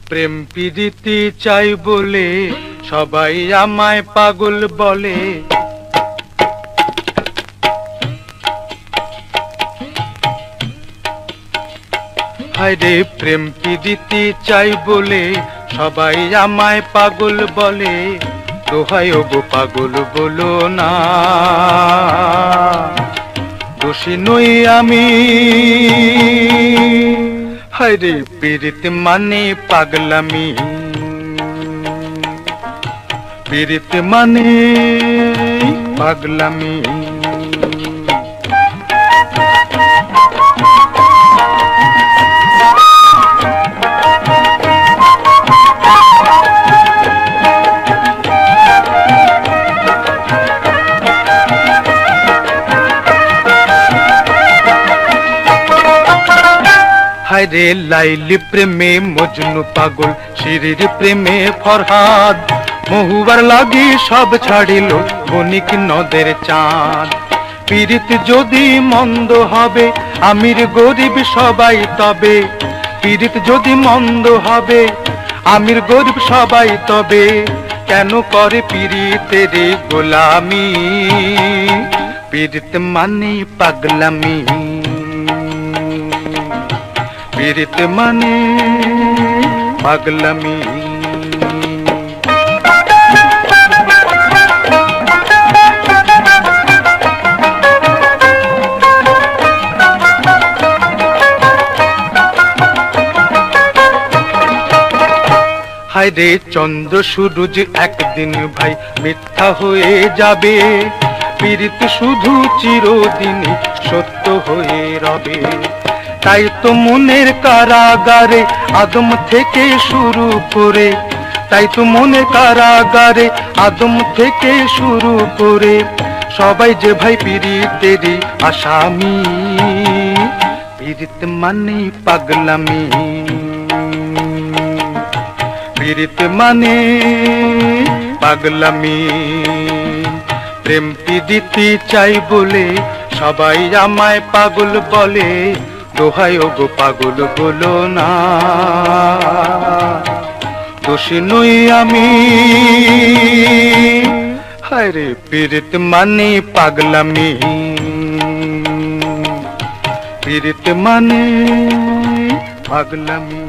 প্রেম প্রীতি চাই বলে সবাই আমায় পাগল বলে। হায়রে প্রেম প্রীতি চাই বলে সবাই আমায় পাগল বলে। দোহাই গো পাগল বলো না, দোষী নই আমি। হায়রে পীড়িত মানে পাগলামি, পীড়িত মানে পাগলামি। হায়রে লাইলি প্রেমে মজনু পাগল, শিরির প্রেমে ফরহাদ। মহুয়ার লাগি সব ছাড়িল বণিক নদের চাঁদ। পীড়িত যদি মন্দ হবে আমির গরিব সবাই তবে। পীড়িত যদি মন্দ হবে আমির গরিব সবাই তবে। কেন করে পীড়িতের গোলামি, পীড়িত মানে পাগলামি, পীড়িত মানে পাগলামি। হায়রে চন্দ্র সূরজ একদিন ভাই মিথ্যা হয়ে যাবে। পীড়িত শুধু চিরদিনই সত্য হয়ে রবে। তাই তো মনের কারাগারে আদম থেকে শুরু করে, তাই তো মনের কারাগারে আদম থেকে শুরু করে সবাই যে ভাই পীড়িতেরই আসামি। পীড়িত মানে পাগলামি, পীড়িত মানে পাগলামি। প্রেম প্রীতি চাই বলে সবাই আমায় পাগল বলে। দোহাই গো পাগল বলো না, দোষী নই আমি। হায়রে পীড়িত মানে পাগলামি, পীড়িত মানে পাগলামি।